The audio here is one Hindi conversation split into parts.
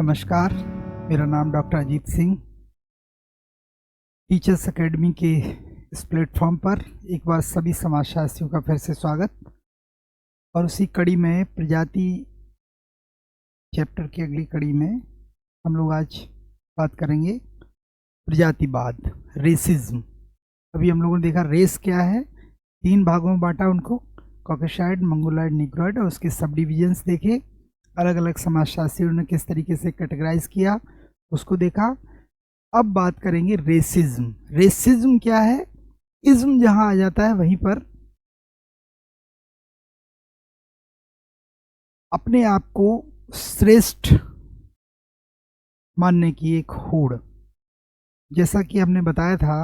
नमस्कार, मेरा नाम doctor Ajit Singh. Teachers academy के इस प्लेटफॉर्म पर एक बार सभी समाजशास्त्रियों का फिर से स्वागत। और उसी कड़ी में प्रजाति चैप्टर की अगली कड़ी में हम लोग आज बात करेंगे प्रजातिवाद, रेसिज्म। अभी हम लोगों ने देखा रेस क्या है, 3 भागों में बांटा उनको, कॉकेशॉइड, मंगोलॉइड, निग्रोइड, और उसके सब डिविजन्स देखे। अलग अलग समाजशास्त्रियों ने किस तरीके से कैटेगराइज किया उसको देखा। अब बात करेंगे रेसिज्म। रेसिज्म क्या है? इज्म जहां आ जाता है वहीं पर अपने आप को श्रेष्ठ मानने की एक होड़। जैसा कि हमने बताया था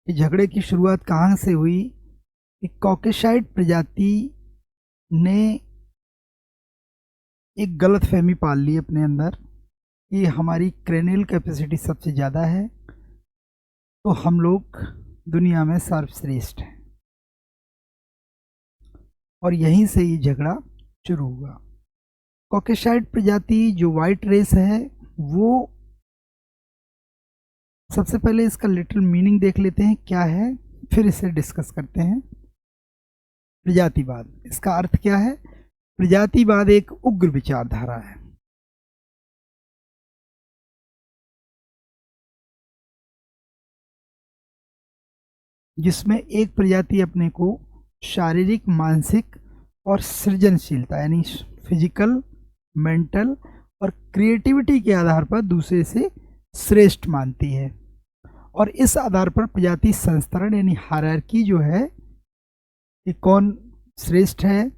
कि झगड़े की शुरुआत कहां से हुई, कि कॉकेशॉइड प्रजाति ने एक गलत फहमी पाल ली अपने अंदर कि हमारी क्रेनियल कैपेसिटी सबसे ज़्यादा है, तो हम लोग दुनिया में सर्वश्रेष्ठ हैं। और यहीं से ये झगड़ा शुरू हुआ। कॉकेशॉइड प्रजाति जो वाइट रेस है, वो सबसे पहले इसका लिटिल मीनिंग देख लेते हैं क्या है, फिर इसे डिस्कस करते हैं। प्रजातिवाद, इसका अर्थ क्या है? प्रजातिवाद एक उग्र विचारधारा है जिसमें एक प्रजाति अपने को शारीरिक, मानसिक और सृजनशीलता यानी फिजिकल, मेंटल और क्रिएटिविटी के आधार पर दूसरे से श्रेष्ठ मानती है। और इस आधार पर प्रजाति संस्तरण यानी हायरार्की जो है कि कौन श्रेष्ठ है,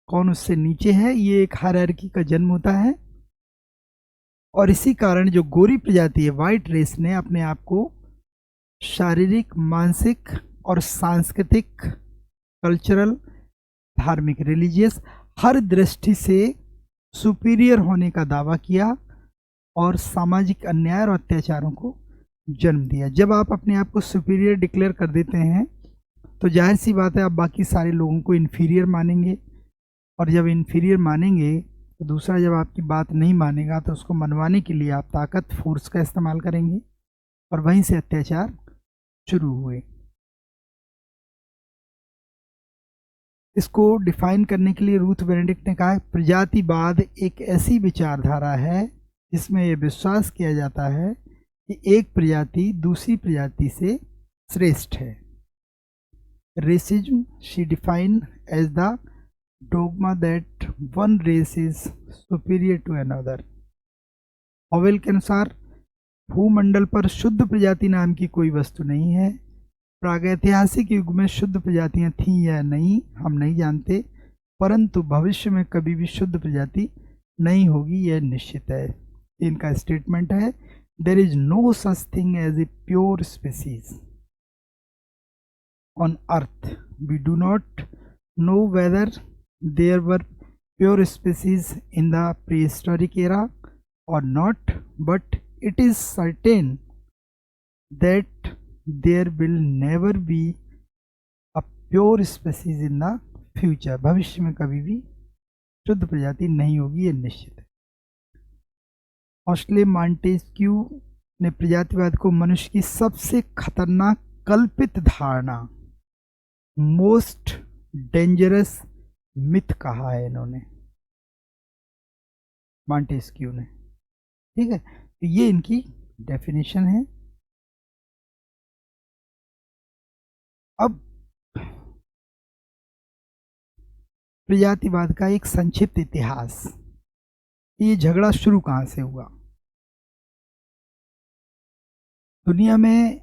कौन उससे नीचे है, ये एक हायरार्की का जन्म होता है। और इसी कारण जो गोरी प्रजाति है, वाइट रेस ने अपने आप को शारीरिक, मानसिक और सांस्कृतिक, कल्चरल, धार्मिक, रिलीजियस हर दृष्टि से सुपीरियर होने का दावा किया और सामाजिक अन्याय और अत्याचारों को जन्म दिया। जब आप अपने आप को सुपीरियर डिक्लेयर कर देते हैं तो जाहिर सी बात है आप बाकी सारे लोगों को इन्फीरियर मानेंगे, और जब इन्फीरियर मानेंगे तो दूसरा जब आपकी बात नहीं मानेगा तो उसको मनवाने के लिए आप ताकत, फोर्स का इस्तेमाल करेंगे, और वहीं से अत्याचार शुरू हुए। इसको डिफाइन करने के लिए रूथ बेनेडिक्ट ने कहा, प्रजातिवाद एक ऐसी विचारधारा है जिसमें यह विश्वास किया जाता है कि एक प्रजाति दूसरी प्रजाति से श्रेष्ठ है। Racism she define as the dogma that one race is superior to another. Howell के अनुसार भूमंडल पर शुद्ध प्रजाति नाम की कोई वस्तु नहीं है। प्रागैतिहासिक युग में शुद्ध प्रजातियां थीं या नहीं हम नहीं जानते, परंतु भविष्य में कभी भी शुद्ध प्रजाति नहीं होगी, यह निश्चित है। इनका स्टेटमेंट है, there is no such thing as a pure species on earth. We do not know whether there were pure species in the prehistoric era or not, but it is certain that there will never be a pure species in the future। भविष्य में कभी भी शुद्ध प्रजाति नहीं होगी, ये निश्चित है। ऑस्ले मॉन्टेस्क्यू ने प्रजातिवाद को मनुष्य की सबसे खतरनाक कल्पित धारणा, मोस्ट डेंजरस मिथ कहा है इन्होंने, मॉन्टेस्क्यू ने। ठीक है, तो ये इनकी डेफिनेशन है। अब प्रजातिवाद का एक संक्षिप्त इतिहास, ये झगड़ा शुरू कहां से हुआ। दुनिया में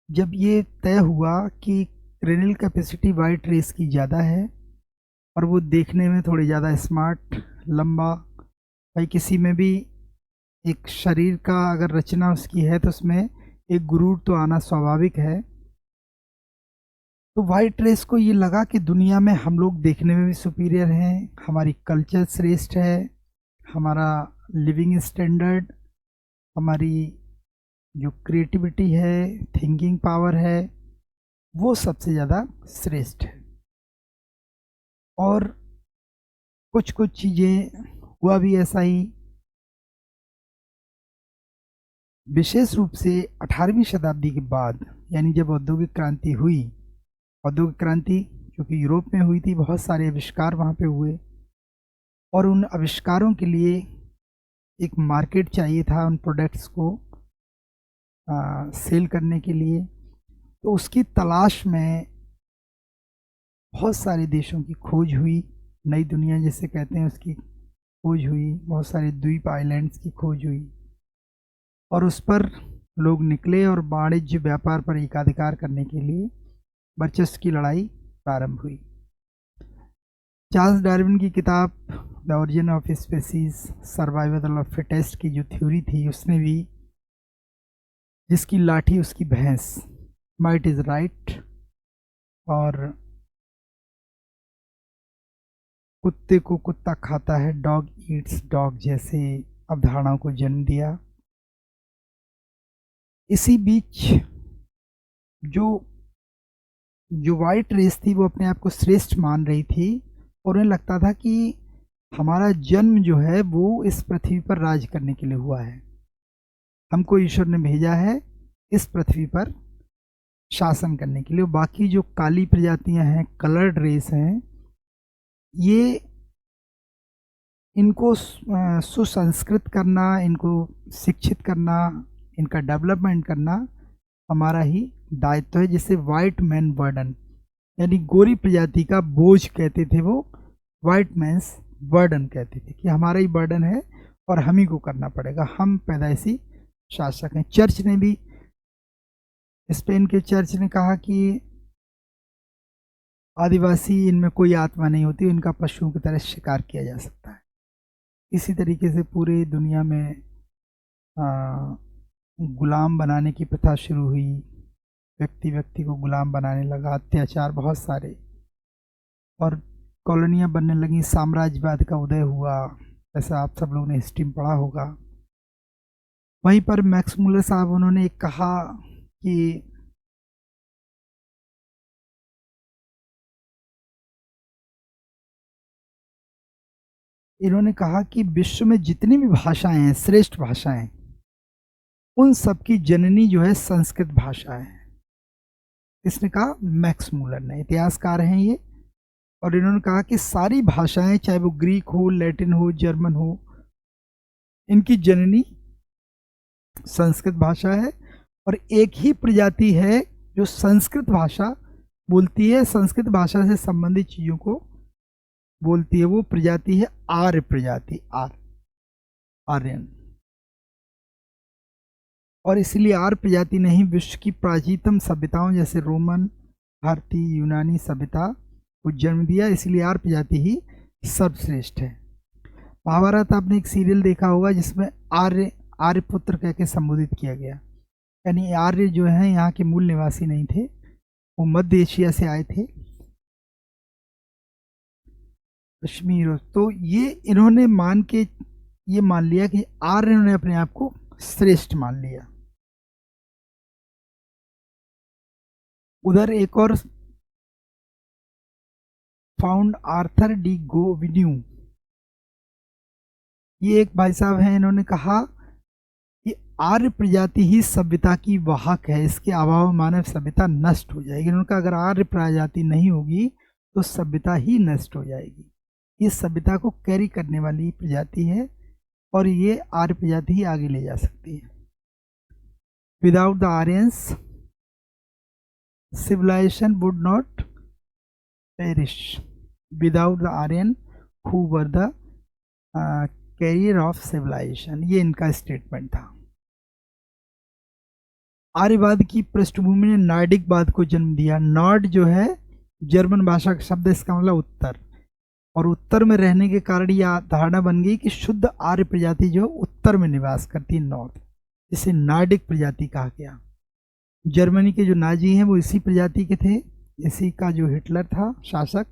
जब ये तय हुआ कि क्रेनियल कैपेसिटी वाइट रेस की ज़्यादा है और वो देखने में थोड़े ज़्यादा स्मार्ट, लंबा, भाई किसी में भी एक शरीर का अगर रचना उसकी है तो उसमें एक गुरूर तो आना स्वाभाविक है। तो वाइट रेस को ये लगा कि दुनिया में हम लोग देखने में भी सुपीरियर हैं, हमारी कल्चर श्रेष्ठ है, हमारा लिविंग स्टैंडर्ड, हमारी जो क्रिएटिविटी है, थिंकिंग पावर है, वो सबसे ज़्यादा श्रेष्ठ है। और कुछ कुछ चीज़ें हुआ भी ऐसा ही। विशेष रूप से 18वीं शताब्दी के बाद, यानी जब औद्योगिक क्रांति हुई, औद्योगिक क्रांति क्योंकि यूरोप में हुई थी, बहुत सारे आविष्कार वहाँ पे हुए और उन आविष्कारों के लिए एक मार्केट चाहिए था उन प्रोडक्ट्स को सेल करने के लिए। तो उसकी तलाश में बहुत सारे देशों की खोज हुई, नई दुनिया जिसे कहते हैं उसकी खोज हुई, बहुत सारे द्वीप आइलैंड्स की खोज हुई और उस पर लोग निकले और वाणिज्य व्यापार पर एकाधिकार करने के लिए वर्चस्व की लड़ाई प्रारंभ हुई। चार्ल्स डार्विन की किताब the origin of species survival of fittest की जो थ्योरी थी, उसने भी जिसकी लाठी उसकी भैंस, माइट इज राइट, और कुत्ते को कुत्ता खाता है, डॉग ईट्स डॉग जैसे अवधारणाओं को जन्म दिया। इसी बीच जो जो वाइट रेस थी वो अपने आप को श्रेष्ठ मान रही थी और उन्हें लगता था कि हमारा जन्म जो है वो इस पृथ्वी पर राज करने के लिए हुआ है, हमको ईश्वर ने भेजा है इस पृथ्वी पर शासन करने के लिए। बाकी जो काली प्रजातियां हैं, कलर्ड रेस हैं, ये इनको सुसंस्कृत करना, इनको शिक्षित करना, इनका डेवलपमेंट करना हमारा ही दायित्व है, जिसे वाइट मैन बर्डन, यानी गोरी प्रजाति का बोझ कहते थे वो, वाइट मैन्स बर्डन कहते थे कि हमारा ही बर्डन है और हम ही को करना पड़ेगा, हम पैदाइशी शासक हैं। चर्च ने भी, स्पेन के चर्च ने कहा कि आदिवासी, इनमें कोई आत्मा नहीं होती, इनका पशुओं की तरह शिकार किया जा सकता है। इसी तरीके से पूरे दुनिया में गुलाम बनाने की प्रथा शुरू हुई, व्यक्ति व्यक्ति को गुलाम बनाने लगा, अत्याचार बहुत सारे, और कॉलोनियाँ बनने लगी, साम्राज्यवाद का उदय हुआ, ऐसा आप सब लोगों ने हिस्ट्री में पढ़ा होगा। वहीं पर मैक्स मुलर साहब, उन्होंने एक कहा कि इन्होंने कहा कि विश्व में जितनी भी भाषाएं हैं, श्रेष्ठ भाषाएं, उन सबकी जननी जो है संस्कृत भाषा है। इसने कहा मैक्स मुलर ने, इतिहासकार हैं ये, और इन्होंने कहा कि सारी भाषाएं, चाहे वो ग्रीक हो, लैटिन हो, जर्मन हो, इनकी जननी संस्कृत भाषा है। और एक ही प्रजाति है जो संस्कृत भाषा बोलती है, संस्कृत भाषा से संबंधित चीजों को बोलती है, वो प्रजाति है आर्य प्रजाति, आर्यन। और इसलिए आर्य प्रजाति ने ही विश्व की प्राचीनतम सभ्यताओं जैसे रोमन, भारतीय, यूनानी सभ्यता को जन्म दिया, इसलिए आर्य प्रजाति ही सर्वश्रेष्ठ है। महाभारत आपने एक सीरियल देखा होगा जिसमें आर्यपुत्र कह के संबोधित किया गया, यानी आर्य जो है यहाँ के मूल निवासी नहीं थे, वो मध्य एशिया से आए थे, कश्मीर। तो ये इन्होंने मान लिया कि आर्य ने अपने आप को श्रेष्ठ मान लिया। उधर एक और फाउंड आर्थर डी गोविन्यू, ये एक भाई साहब हैं, इन्होंने कहा कि आर्य प्रजाति ही सभ्यता की वाहक है, इसके अभाव मानव सभ्यता नष्ट हो जाएगी। इन्होंने कहा अगर आर्य प्रजाति नहीं होगी तो सभ्यता ही नष्ट हो जाएगी, ये सभ्यता को कैरी करने वाली प्रजाति है और ये आर्य प्रजाति ही आगे ले जा सकती है। Without the Aryans civilization would not perish, without the Aryan who were the carrier of civilization, ये इनका स्टेटमेंट था। आर्यवाद की पृष्ठभूमि ने नॉर्डिकवाद को जन्म दिया। नॉर्ड जो है जर्मन भाषा का शब्द, इसका मतलब उत्तर, और उत्तर में रहने के कारण यह धारणा बन गई कि शुद्ध आर्य प्रजाति जो उत्तर में निवास करती है, नॉर्थ, इसे नॉर्डिक प्रजाति कहा गया। जर्मनी के जो नाजी हैं वो इसी प्रजाति के थे, इसी का जो हिटलर था शासक,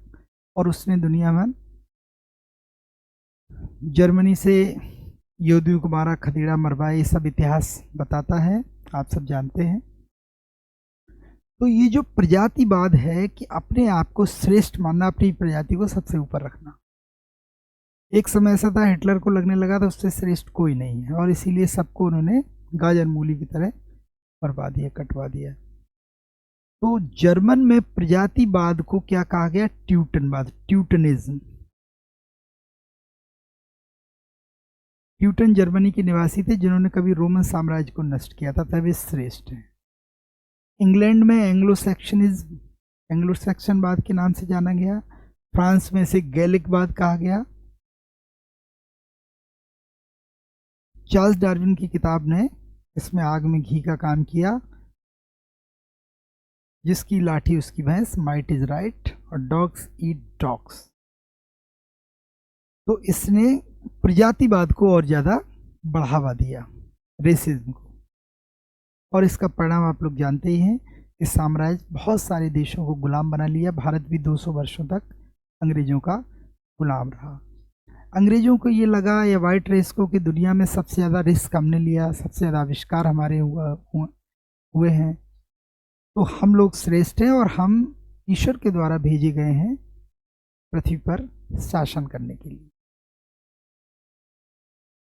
और उसने दुनिया में जर्मनी से यहूदियों को मारा, खदेड़ा, मरवाया, ये सब इतिहास बताता है, आप सब जानते हैं। तो ये जो प्रजातिवाद है कि अपने आप को श्रेष्ठ मानना, अपनी प्रजाति को सबसे ऊपर रखना, एक समय ऐसा था हिटलर को लगने लगा था उससे श्रेष्ठ कोई नहीं है, और इसीलिए सबको उन्होंने गाजर मूली की तरह बर्बाद दिया, कटवा दिया। तो जर्मन में प्रजातिवाद को क्या कहा गया? ट्यूटनवाद, ट्यूटनिज्म। ट्यूटन जर्मनी के निवासी थे जिन्होंने कभी रोमन साम्राज्य को नष्ट किया था, तब वे श्रेष्ठ हैं। इंग्लैंड में एंग्लो सैक्सनवाद के नाम से जाना गया। फ्रांस में इसे गैलिकवाद कहा गया। चार्ल्स डार्विन की किताब ने इसमें आग में घी का काम किया। जिसकी लाठी उसकी भैंस, माइट इज राइट, और डॉग्स ईट डॉग्स। तो इसने प्रजातिवाद को और ज़्यादा बढ़ावा दिया, रेसिज्म को, और इसका परिणाम आप लोग जानते ही हैं कि साम्राज्य बहुत सारे देशों को गुलाम बना लिया। भारत भी 200 वर्षों तक अंग्रेजों का गुलाम रहा। अंग्रेजों को ये लगा, या वाइट रेस को, कि दुनिया में सबसे ज़्यादा रिस्क हमने लिया, सबसे ज़्यादा आविष्कार हमारे हुए हैं, तो हम लोग श्रेष्ठ हैं और हम ईश्वर के द्वारा भेजे गए हैं पृथ्वी पर शासन करने के लिए।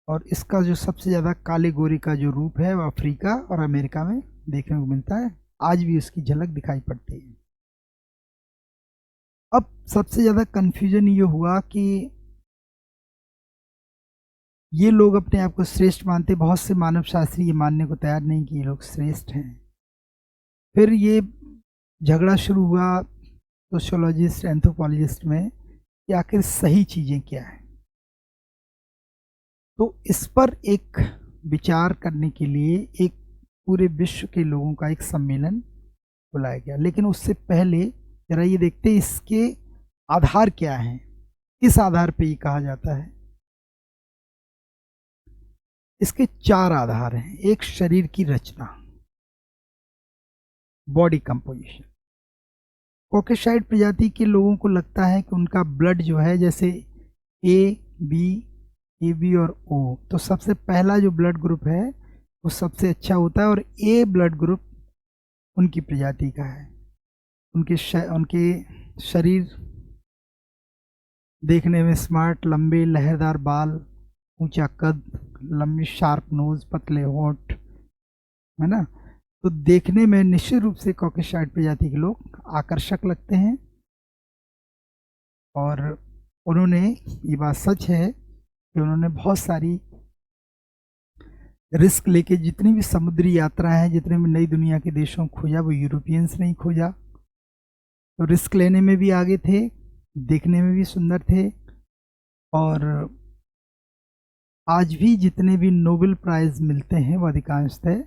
और इसका जो सबसे ज़्यादा काले गोरे का जो रूप है वो अफ्रीका और अमेरिका में देखने को मिलता है। आज भी उसकी झलक दिखाई पड़ती है। अब सबसे ज़्यादा कन्फ्यूजन ये हुआ कि ये लोग अपने आप को श्रेष्ठ मानते, बहुत से मानव शास्त्री ये मानने को तैयार नहीं कि ये लोग श्रेष्ठ हैं। फिर ये झगड़ा शुरू हुआ सोशियोलॉजिस्ट, एंथ्रोपोलॉजिस्ट में, कि आखिर सही चीज़ें क्या हैं। तो इस पर एक विचार करने के लिए एक पूरे विश्व के लोगों का एक सम्मेलन बुलाया गया। लेकिन उससे पहले जरा ये देखते हैं इसके आधार क्या हैं, किस आधार पे ये कहा जाता है। इसके 4 आधार हैं। एक, शरीर की रचना, बॉडी कंपोजिशन। कॉकेसाइड प्रजाति के लोगों को लगता है कि उनका ब्लड जो है, जैसे ए बी और ओ, तो सबसे पहला जो ब्लड ग्रुप है वो सबसे अच्छा होता है, और ए ब्लड ग्रुप उनकी प्रजाति का है। उनके शरीर देखने में स्मार्ट, लंबे लहरदार बाल, ऊंचा कद, लंबी शार्प नोज, पतले होंठ, है ना। तो देखने में निश्चित रूप से कॉकेसाइड प्रजाति के लोग आकर्षक लगते हैं। और उन्होंने, ये बात सच है कि उन्होंने बहुत सारी रिस्क लेके जितनी भी समुद्री यात्रा है, जितने भी नई दुनिया के देशों को खोजा, वो यूरोपियंस ने ही खोजा। तो रिस्क लेने में भी आगे थे, देखने में भी सुंदर थे। और आज भी जितने भी नोबेल प्राइज मिलते हैं वो अधिकांशतः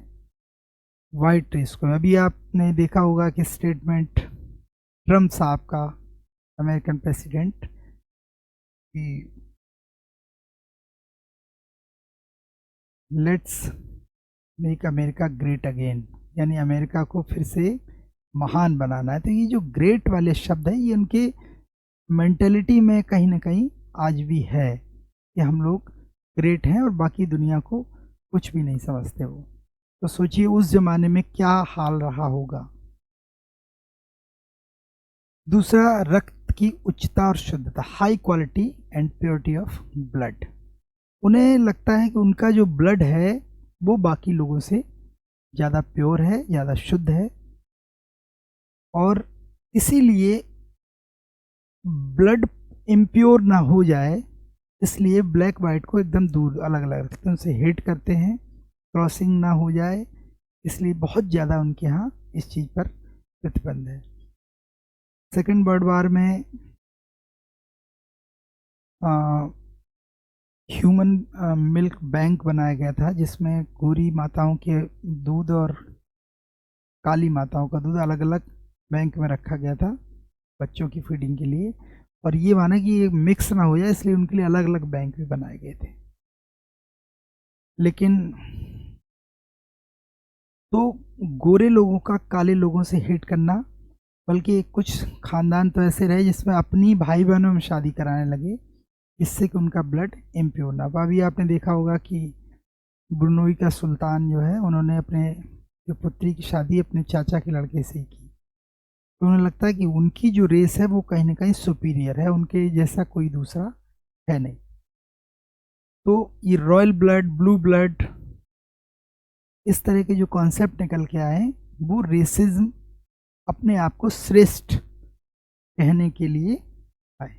वाइट रेस को। अभी आपने देखा होगा कि स्टेटमेंट ट्रम्प साहब का, अमेरिकन प्रेसिडेंट, कि let's make America great again, यानी अमेरिका को फिर से महान बनाना है। तो ये जो ग्रेट वाले शब्द हैं, ये उनके मेंटेलिटी में कहीं ना कहीं आज भी है कि हम लोग ग्रेट हैं और बाकी दुनिया को कुछ भी नहीं समझते वो। तो सोचिए उस जमाने में क्या हाल रहा होगा। दूसरा, रक्त की उच्चता और शुद्धता, high quality and purity of blood. उन्हें लगता है कि उनका जो ब्लड है वो बाकी लोगों से ज़्यादा प्योर है, ज़्यादा शुद्ध है, और इसीलिए ब्लड इम्प्योर ना हो जाए, इसलिए ब्लैक वाइट को एकदम दूर अलग अलग रखते हैं, उनसे हेट करते हैं, क्रॉसिंग ना हो जाए, इसलिए बहुत ज़्यादा उनके यहाँ इस चीज़ पर प्रतिबंध है। सेकेंड वर्ल्ड वार में ह्यूमन मिल्क बैंक बनाया गया था, जिसमें गोरी माताओं के दूध और काली माताओं का दूध अलग अलग बैंक में रखा गया था बच्चों की फीडिंग के लिए। और ये माना कि ये मिक्स ना हो जाए, इसलिए उनके लिए अलग अलग बैंक भी बनाए गए थे। लेकिन तो गोरे लोगों का काले लोगों से हेट करना, बल्कि कुछ खानदान तो ऐसे रहे जिसमें अपनी भाई बहनों में शादी कराने लगे, इससे कि उनका ब्लड इम्प्योर ना हो। अभी आपने देखा होगा कि ब्रुनोई का सुल्तान जो है, उन्होंने अपने जो पुत्री की शादी अपने चाचा के लड़के से ही की। तो उन्हें लगता है कि उनकी जो रेस है वो कहीं ना कहीं सुपीरियर है, उनके जैसा कोई दूसरा है नहीं। तो ये रॉयल ब्लड, ब्लू ब्लड, इस तरह के जो कॉन्सेप्ट निकल के आए वो रेसिज्म अपने आप को श्रेष्ठ कहने के लिए आए।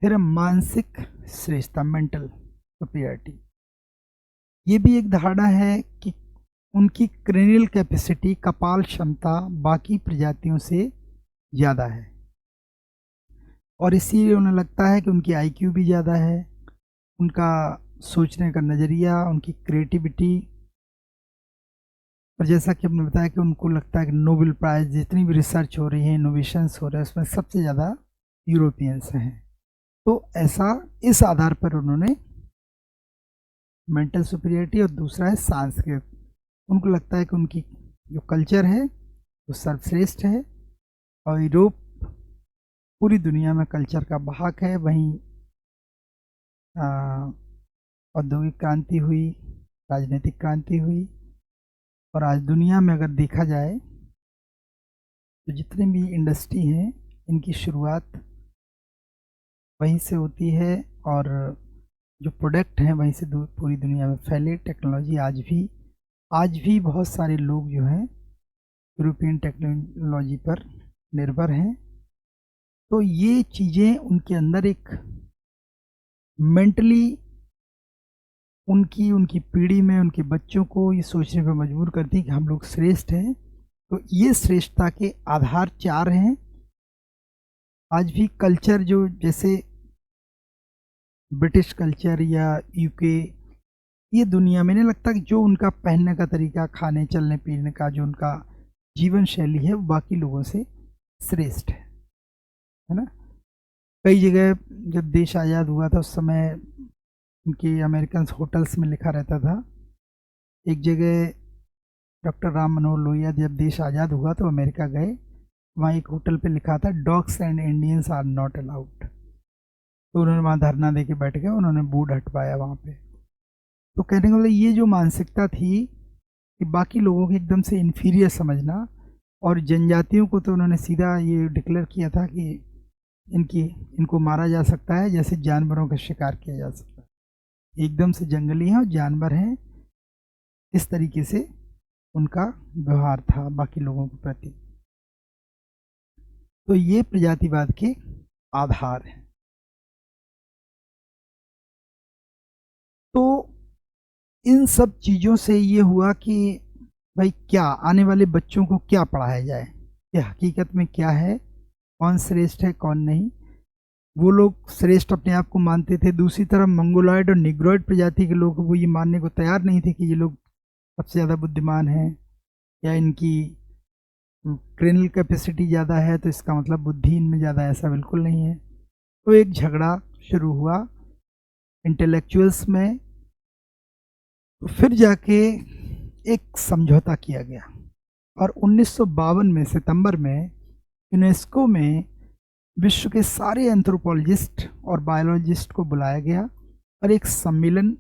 फिर मानसिक श्रेष्ठता, मेंटल सुपीरियरिटी, ये भी एक धारणा है कि उनकी क्रेनियल कैपेसिटी, कपाल क्षमता बाकी प्रजातियों से ज़्यादा है और इसीलिए उन्हें लगता है कि उनकी आईक्यू भी ज़्यादा है, उनका सोचने का नज़रिया, उनकी क्रिएटिविटी। और जैसा कि हमने बताया कि उनको लगता है कि नोबेल प्राइज़, जितनी भी रिसर्च हो रही है, इनोवेशंस हो रहे हैं, उसमें सबसे ज़्यादा यूरोपियंस हैं। तो ऐसा इस आधार पर उन्होंने मेंटल सुपीरियरिटी, और दूसरा है सांस्कृतिक, उनको लगता है कि उनकी जो कल्चर है वो सर्वश्रेष्ठ है और यूरोप पूरी दुनिया में कल्चर का वाहक है। वहीं औद्योगिक क्रांति हुई, राजनीतिक क्रांति हुई, और आज दुनिया में अगर देखा जाए तो जितने भी इंडस्ट्री हैं इनकी शुरुआत वहीं से होती है और जो प्रोडक्ट हैं वहीं से पूरी दुनिया में फैले। टेक्नोलॉजी आज भी बहुत सारे लोग जो हैं यूरोपियन टेक्नोलॉजी पर निर्भर हैं। तो ये चीज़ें उनके अंदर एक मेंटली उनकी पीढ़ी में उनके बच्चों को ये सोचने पर मजबूर करती है कि हम लोग श्रेष्ठ हैं। तो ये श्रेष्ठता के आधार 4 हैं। आज भी कल्चर जो जैसे ब्रिटिश कल्चर या यूके, ये दुनिया में नहीं लगता कि जो उनका पहनने का तरीका, खाने चलने पीने का, जो उनका जीवन शैली है वो बाकी लोगों से श्रेष्ठ है ना। कई जगह जब देश आज़ाद हुआ था उस समय उनके अमेरिकन होटल्स में लिखा रहता था। एक जगह डॉक्टर राम मनोहर लोहिया जब देश आज़ाद हुआ तो अमेरिका गए, वहाँ एक होटल पे लिखा था dogs and Indians are not allowed. तो उन्होंने वहाँ धरना दे के बैठ गए, उन्होंने बोर्ड हटवाया वहाँ पे। तो कहने का मतलब ये जो मानसिकता थी कि बाकी लोगों को एकदम से इन्फीरियर समझना, और जनजातियों को तो उन्होंने सीधा ये डिक्लेयर किया था कि इनको मारा जा सकता है जैसे जानवरों का शिकार किया जा सकता है, एकदम से जंगली हैं और जानवर हैं, इस तरीके से उनका व्यवहार था बाकी लोगों के प्रति। तो ये प्रजातिवाद के आधार हैं। तो इन सब चीज़ों से ये हुआ कि भाई क्या आने वाले बच्चों को क्या पढ़ाया जाए, कि हकीकत में क्या है, कौन श्रेष्ठ है कौन नहीं। वो लोग श्रेष्ठ अपने आप को मानते थे। दूसरी तरफ मंगोलॉयड और निग्रोइड प्रजाति के लोग वो ये मानने को तैयार नहीं थे कि ये लोग सबसे ज़्यादा बुद्धिमान हैं या इनकी क्रेनियल कैपेसिटी ज़्यादा है तो इसका मतलब बुद्धि इनमें ज़्यादा, ऐसा बिल्कुल नहीं है। तो एक झगड़ा शुरू हुआ इंटेलेक्चुअल्स में। तो फिर जाके एक समझौता किया गया और 1952 में सितंबर में यूनेस्को में विश्व के सारे एंथ्रोपोलॉजिस्ट और बायोलॉजिस्ट को बुलाया गया और एक सम्मेलन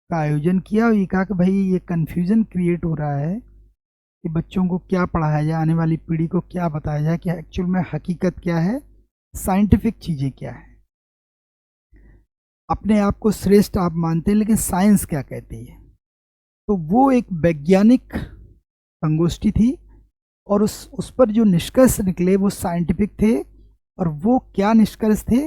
का आयोजन किया और ये कहा कि भाई ये कन्फ्यूज़न क्रिएट हो रहा है कि बच्चों को क्या पढ़ाया जाए, आने वाली पीढ़ी को क्या बताया जाए कि एक्चुअल में हकीकत क्या है, साइंटिफिक चीज़ें क्या है। अपने आप को श्रेष्ठ आप मानते हैं लेकिन साइंस क्या कहती है। तो वो एक वैज्ञानिक संगोष्ठी थी और उस पर जो निष्कर्ष निकले वो साइंटिफिक थे। और वो क्या निष्कर्ष थे,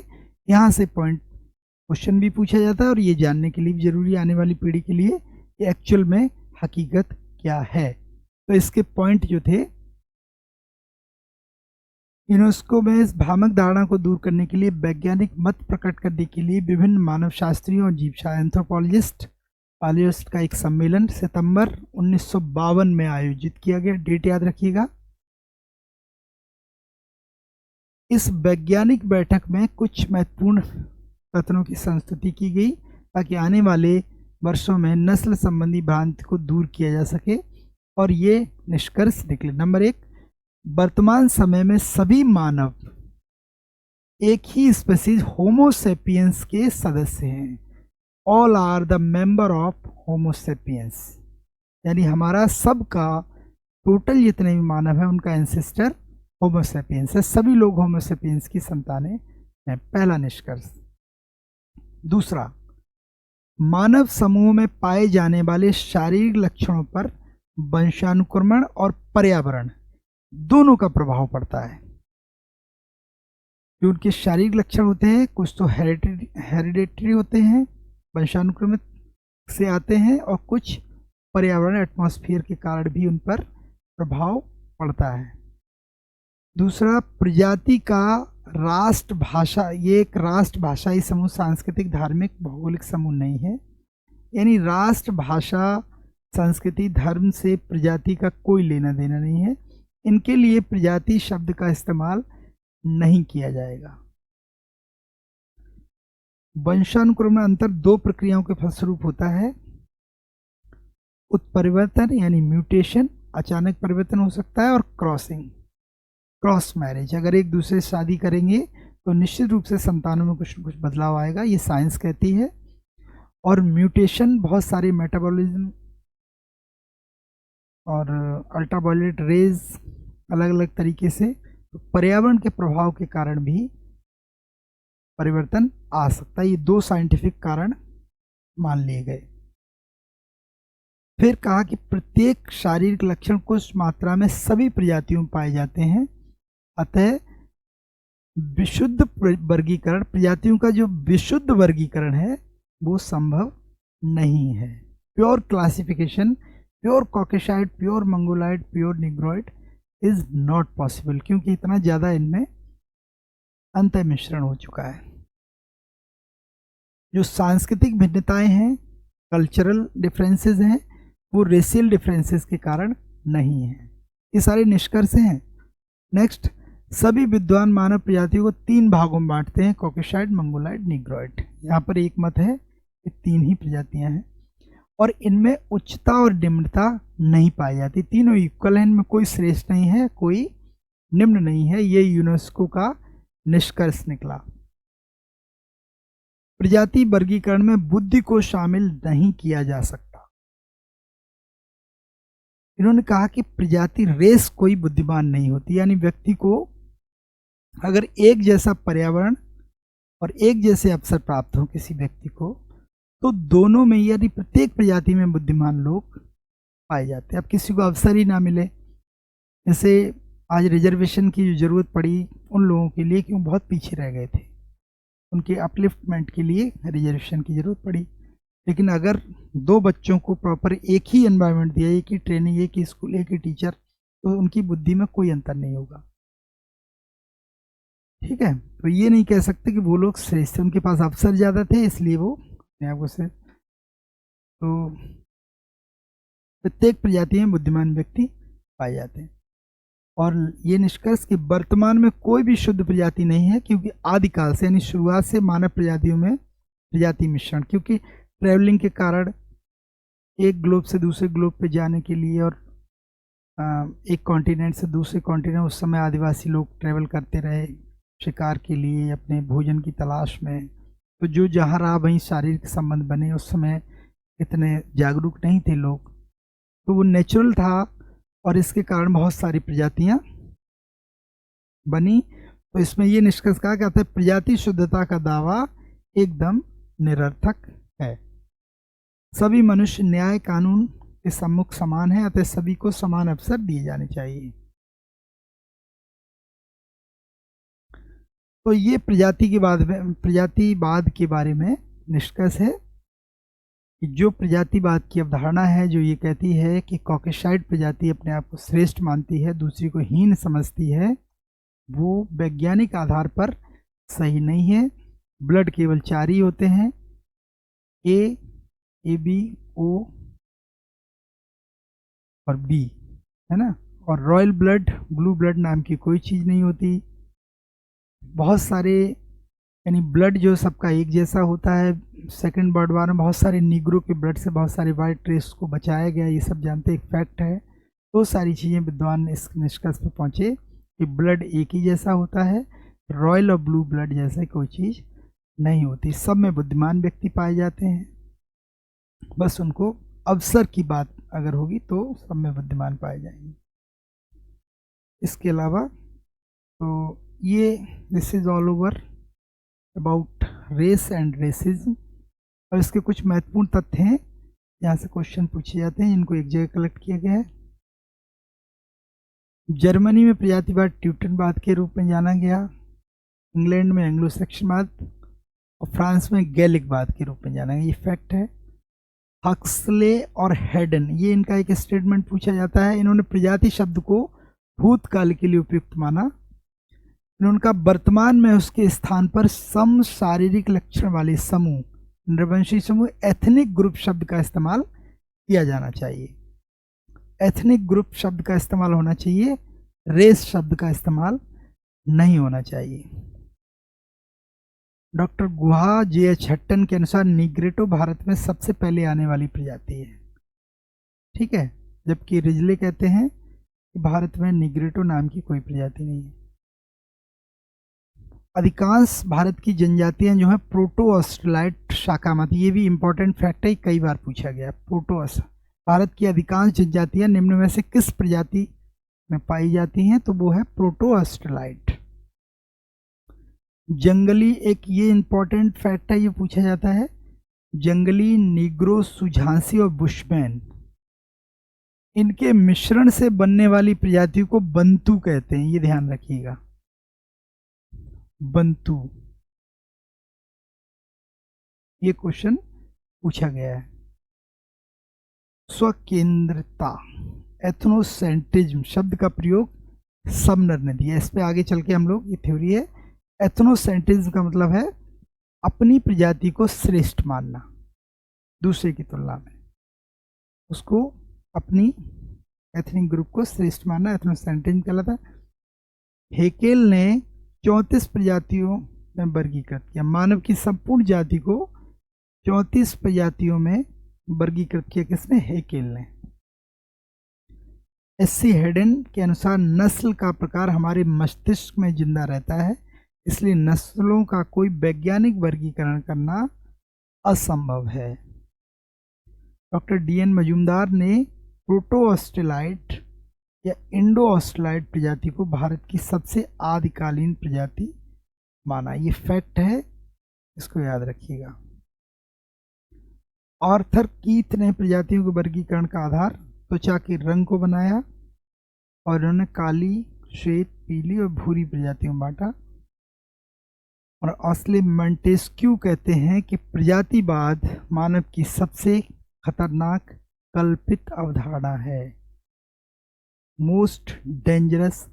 यहाँ से पॉइंट क्वेश्चन भी पूछा जाता है और ये जानने के लिए भी जरूरी आने वाली पीढ़ी के लिए कि एक्चुअल में हकीकत क्या है। तो इसके पॉइंट जो थे, यूनेस्को में इस भ्रामक धारणा को दूर करने के लिए, वैज्ञानिक मत प्रकट करने के लिए विभिन्न मानव शास्त्रियों और जीवशास्त्र एंथ्रोपोलॉजिस्ट बायोलॉजिस्ट का एक सम्मेलन सितंबर 1952 में आयोजित किया गया। डेट याद रखिएगा। इस वैज्ञानिक बैठक में कुछ महत्वपूर्ण कथनों की संस्तुति की गई ताकि आने वाले वर्षों में नस्ल संबंधी भ्रांति को दूर किया जा सके और ये निष्कर्ष निकले। नंबर 1, वर्तमान समय में सभी मानव एक ही स्पीसीज होमोसेपियंस के सदस्य हैं। All are the member of homo sapiens, यानी हमारा सबका टोटल जितने भी मानव हैं उनका एंसेस्टर होमोसेपियंस है। सभी लोग होमोसेपियंस की संतानें हैं, पहला निष्कर्ष। दूसरा, मानव समूह में पाए जाने वाले शारीरिक लक्षणों पर वंशानुक्रमण और पर्यावरण दोनों का प्रभाव पड़ता है। जो उनके शारीरिक लक्षण होते हैं कुछ तो हेरिडेटरी होते हैं, वंशानुक्रमित से आते हैं, और कुछ पर्यावरण एटमॉस्फेयर के कारण भी उन पर प्रभाव पड़ता है। दूसरा, प्रजाति का राष्ट्रभाषा, ये एक राष्ट्रभाषाई समूह सांस्कृतिक धार्मिक भौगोलिक समूह नहीं है। यानी राष्ट्रभाषा संस्कृति धर्म से प्रजाति का कोई लेना देना नहीं है। इनके लिए प्रजाति शब्द का इस्तेमाल नहीं किया जाएगा। वंशानुक्रमण अंतर दो प्रक्रियाओं के फलस्वरूप होता है। उत्परिवर्तन यानी म्यूटेशन, अचानक परिवर्तन हो सकता है, और क्रॉसिंग, क्रॉस मैरिज, अगर एक दूसरे से शादी करेंगे तो निश्चित रूप से संतानों में कुछ न कुछ बदलाव आएगा, ये साइंस कहती है। और म्यूटेशन बहुत सारे मेटाबॉलिज्म और अल्ट्रावायलेट रेज अलग अलग तरीके से, तो पर्यावरण के प्रभाव के कारण भी परिवर्तन आ सकता है। ये दो साइंटिफिक कारण मान लिए गए। फिर कहा कि प्रत्येक शारीरिक लक्षण कुछ मात्रा में सभी प्रजातियों में पाए जाते हैं, अतः विशुद्ध वर्गीकरण, प्रजातियों का जो विशुद्ध वर्गीकरण है वो संभव नहीं है। Pure classification, pure caucasoid, pure mongoloid, pure negroid is not possible, क्योंकि इतना ज़्यादा इनमें अंत मिश्रण हो चुका है। जो सांस्कृतिक भिन्नताएं हैं, कल्चरल डिफरेंसेस हैं, वो रेशियल डिफरेंसेस के कारण नहीं है। ये सारे निष्कर्ष हैं। नेक्स्ट, सभी विद्वान मानव प्रजातियों को तीन भागों में बांटते हैं, कॉकेशाइड, मंगोलाइड, निग्रोइड। यहाँ पर एक मत है कि तीन ही प्रजातियां हैं और इनमें उच्चता और निम्नता नहीं पाई जाती, तीनों इक्वल हैं, इनमें कोई श्रेष्ठ नहीं है, कोई निम्न नहीं है। ये यूनेस्को का निष्कर्ष निकला। प्रजाति वर्गीकरण में बुद्धि को शामिल नहीं किया जा सकता। इन्होंने कहा कि प्रजाति रेस कोई बुद्धिमान नहीं होती, यानी व्यक्ति को अगर एक जैसा पर्यावरण और एक जैसे अवसर प्राप्त हो किसी व्यक्ति को, तो दोनों में यानी प्रत्येक प्रजाति में बुद्धिमान लोग पाए जाते हैं। अब किसी को अवसर ही ना मिले, जैसे आज रिजर्वेशन की जो जरूरत पड़ी उन लोगों के लिए क्यों बहुत पीछे रह गए थे, उनके अपलिफ्टमेंट के लिए रिजर्वेशन की जरूरत पड़ी। लेकिन अगर दो बच्चों को प्रॉपर एक ही एनवायरनमेंट दिया, एक ही ट्रेनिंग, एक ही स्कूल, एक ही टीचर, तो उनकी बुद्धि में कोई अंतर नहीं होगा। ठीक है, तो ये नहीं कह सकते कि वो लोग श्रेष्ठ, उनके पास अवसर ज़्यादा थे इसलिए वो अपने आप को से। तो प्रत्येक प्रजाति में बुद्धिमान व्यक्ति पाए जाते हैं। और ये निष्कर्ष कि वर्तमान में कोई भी शुद्ध प्रजाति नहीं है, क्योंकि आदिकाल से यानी शुरुआत से मानव प्रजातियों में प्रजाति मिश्रण, क्योंकि ट्रैवलिंग के कारण एक ग्लोब से दूसरे ग्लोब पे जाने के लिए और एक कॉन्टिनेंट से दूसरे कॉन्टिनेंट, उस समय आदिवासी लोग ट्रैवल करते रहे शिकार के लिए, अपने भोजन की तलाश में। तो जो जहाँ रहा वहीं शारीरिक संबंध बने। उस समय इतने जागरूक नहीं थे लोग, तो वो नेचुरल था और इसके कारण बहुत सारी प्रजातियां बनी। तो इसमें ये निष्कर्ष कहा कहता है प्रजाति शुद्धता का दावा एकदम निरर्थक है। सभी मनुष्य न्याय कानून के सम्मुख समान है, अतः सभी को समान अवसर दिए जाने चाहिए। तो ये प्रजातिवाद के बारे में निष्कर्ष है कि जो प्रजातिवाद की अवधारणा है, जो ये कहती है कि कॉकेशाइड प्रजाति अपने आप को श्रेष्ठ मानती है, दूसरी को हीन समझती है, वो वैज्ञानिक आधार पर सही नहीं है। ब्लड केवल चार ही होते हैं, ए, बी, ओ और बी, है ना। और रॉयल ब्लड, ब्लू ब्लड नाम की कोई चीज़ नहीं होती। बहुत सारे यानी ब्लड जो सबका एक जैसा होता है। सेकंड वर्ल्ड वार में बहुत सारे निग्रो के ब्लड से बहुत सारे वाइट रेस को बचाया गया, ये सब जानते, एक फैक्ट है। तो सारी चीज़ें विद्वान इस निष्कर्ष पे पहुँचे कि ब्लड एक ही जैसा होता है, रॉयल और ब्लू ब्लड जैसे कोई चीज़ नहीं होती। सब में बुद्धिमान व्यक्ति पाए जाते हैं, बस उनको अवसर की बात अगर होगी तो सब में बुद्धिमान पाए जाएंगे। इसके अलावा तो ये this is all over about race and racism. और इसके कुछ महत्वपूर्ण तथ्य हैं, यहाँ से क्वेश्चन पूछे जाते हैं, इनको एक जगह कलेक्ट किया गया है। जर्मनी में प्रजातिवाद ट्यूटनवाद के रूप में जाना गया, इंग्लैंड में एंग्लो सेक्शनवाद और फ्रांस में गैलिकवाद के रूप में जाना गया। ये फैक्ट है। हक्सले और हेडन, ये इनका एक स्टेटमेंट पूछा जाता है। इन्होंने प्रजाति शब्द को भूतकाल के लिए उपयुक्त माना। इन्होंने वर्तमान में उसके स्थान पर सम शारीरिक लक्षण वाले समूह, नृवंशी समूह, एथनिक ग्रुप शब्द का इस्तेमाल किया जाना चाहिए। एथनिक ग्रुप शब्द का इस्तेमाल होना चाहिए, रेस शब्द का इस्तेमाल नहीं होना चाहिए। डॉक्टर गुहा J.H. हट्टन के अनुसार निग्रेटो भारत में सबसे पहले आने वाली प्रजाति है, ठीक है, जबकि रिजले कहते हैं कि भारत में निग्रेटो नाम की कोई प्रजाति नहीं है। अधिकांश भारत की जनजातियां जो है प्रोटो ऑस्ट्रेलाइट शाखा मत, ये भी इंपॉर्टेंट फैक्ट है, कई बार पूछा गया। प्रोटो, भारत की अधिकांश जनजातियां निम्न में से किस प्रजाति में पाई जाती हैं, तो वो है प्रोटो ऑस्ट्रेलाइट। जंगली, एक ये इंपॉर्टेंट फैक्ट है, ये पूछा जाता है, जंगली नीग्रो, सुझांसी और बुशमैन, इनके मिश्रण से बनने वाली प्रजातियों को बंतू कहते हैं, ये ध्यान रखिएगा। बंतू, ये क्वेश्चन पूछा गया है। स्वकेंद्रता, एथनोसेंट्रिज्म शब्द का प्रयोग समनर ने दिया। इस पे आगे चल के हम लोग, ये थ्योरी है। एथनोसेंट्रिज्म का मतलब है अपनी प्रजाति को श्रेष्ठ मानना दूसरे की तुलना में, उसको अपनी एथनिक ग्रुप को श्रेष्ठ मानना एथनोसेंट्रिज्म कहलाता है। हेकेल ने 34 प्रजातियों में वर्गीकृत किया। मानव की संपूर्ण जाति को 34 प्रजातियों में वर्गीकृत किया किसने? हेकेल ने। एस.सी. हेडन के अनुसार नस्ल का प्रकार हमारे मस्तिष्क में जिंदा रहता है, इसलिए नस्लों का कोई वैज्ञानिक वर्गीकरण करना असंभव है। Doctor DN. मजूमदार ने प्रोटो ऑस्ट्रेलाइट या इंडो ऑस्ट्रेलाइट प्रजाति को भारत की सबसे आदिकालीन प्रजाति माना। ये फैक्ट है, इसको याद रखिएगा। आर्थर कीथ ने प्रजातियों के वर्गीकरण का आधार त्वचा के रंग को बनाया और उन्होंने काली, श्वेत, पीली और भूरी प्रजातियों में बांटा। और ऑस्ले मंटेस्क्यू कहते हैं कि प्रजातिवाद मानव की सबसे खतरनाक कल्पित अवधारणा है, मोस्ट डेंजरस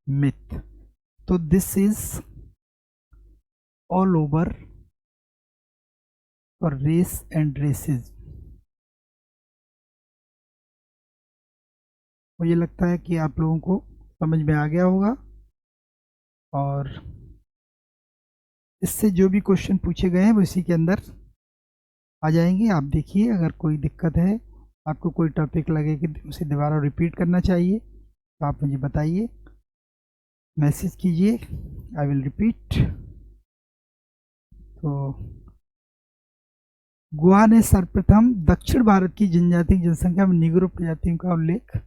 मिथ। तो this is all over for race and racism. मुझे लगता है कि आप लोगों को समझ में आ गया होगा, और इससे जो भी क्वेश्चन पूछे गए हैं वो इसी के अंदर आ जाएंगे। आप देखिए, अगर कोई दिक्कत है, आपको कोई टॉपिक लगे कि उसे दोबारा रिपीट करना चाहिए, तो आप मुझे बताइए, मैसेज कीजिए, आई विल रिपीट। तो गुहा ने सर्वप्रथम दक्षिण भारत की जनजाति जनसंख्या में निग्रो प्रजातियों का उल्लेख,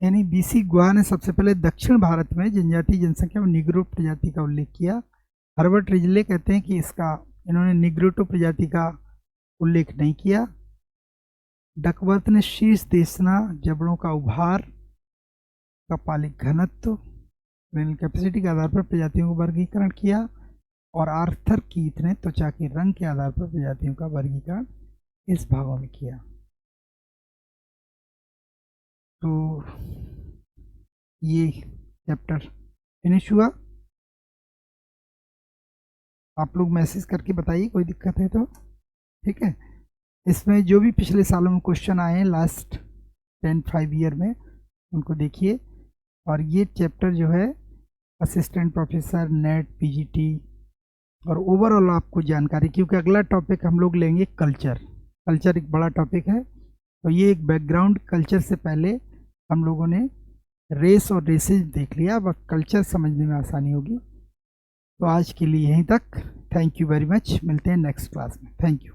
यानी बीसी गुहा ने सबसे पहले दक्षिण भारत में जनजातीय जनसंख्या में निग्रो प्रजाति का उल्लेख किया। हर्बर्ट रिजले कहते हैं कि इन्होंने निग्रोटो प्रजाति का उल्लेख नहीं किया। डकवर्थ ने शीर्ष देशना, जबड़ों का उभार, कपालिक घनत्व, रेनल कैपेसिटी के आधार पर प्रजातियों का वर्गीकरण किया। और आर्थर कीथ ने त्वचा के रंग के आधार पर प्रजातियों का वर्गीकरण इस भागों में किया। तो ये चैप्टर फिनिश हुआ। आप लोग मैसेज करके बताइए कोई दिक्कत है तो, ठीक है। इसमें जो भी पिछले सालों में क्वेश्चन आए हैं लास्ट 10-5 ईयर में, उनको देखिए। और ये चैप्टर जो है असिस्टेंट प्रोफेसर, नेट, पीजीटी और ओवरऑल आपको जानकारी, क्योंकि अगला टॉपिक हम लोग लेंगे कल्चर। कल्चर एक बड़ा टॉपिक है, तो ये एक बैकग्राउंड। कल्चर से पहले हम लोगों ने रेस और रेसेज देख लिया, अब कल्चर समझने में आसानी होगी। तो आज के लिए यहीं तक। थैंक यू वेरी मच, मिलते हैं नेक्स्ट क्लास में। Thank you.